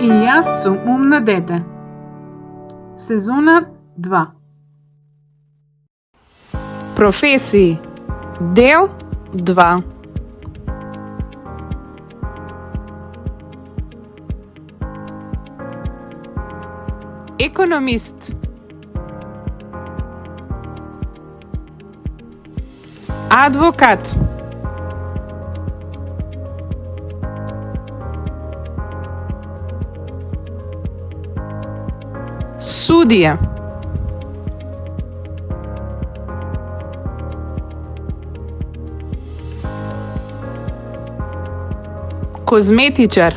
И јас сум умно дете. Сезона 2. Професии. Дел 2. Економист. Адвокат. Судија. Козметичар.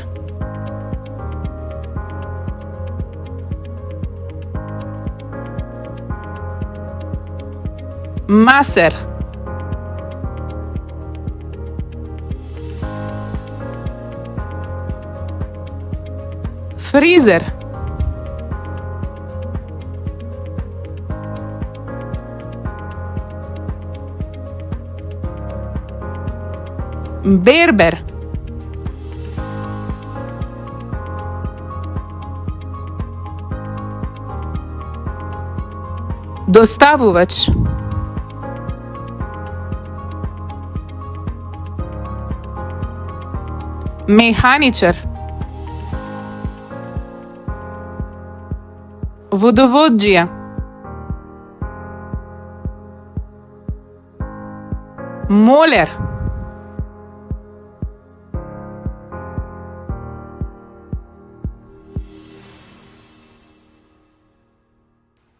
Масер. Фризер. Бербер. Доставувач. Механичар. Водовоđија. Молер.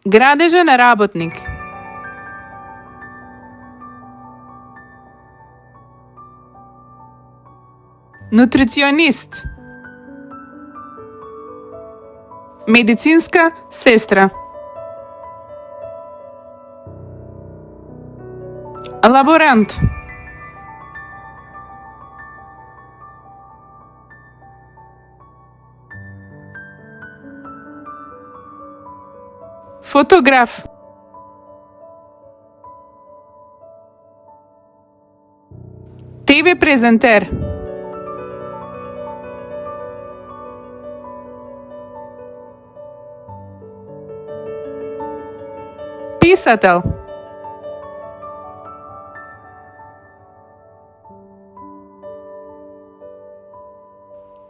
Градежен работник. Нутриционист. Медицинска сестра. Лаборант. Фотограф. ТВ презентер. Писател.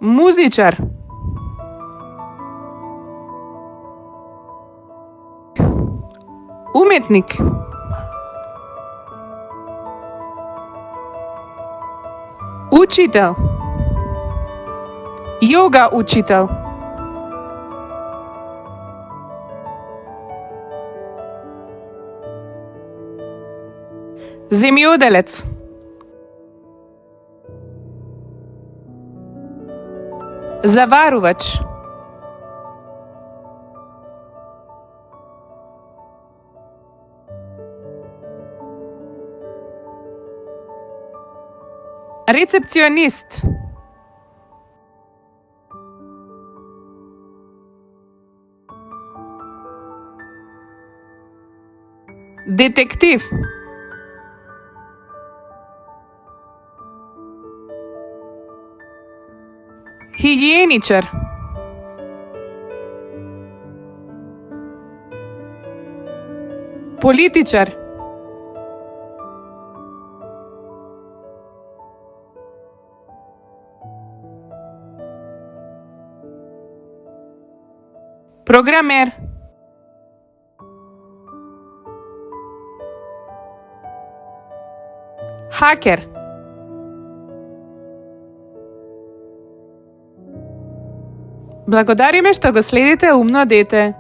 Музичар. Уметник. Учител. Йога учител. Земјоделец. Заварувач. Рецепционист. Детектив. Хигиеничар. Политичар. Програмер. Хакер. Благодариме што го следите Умно дете.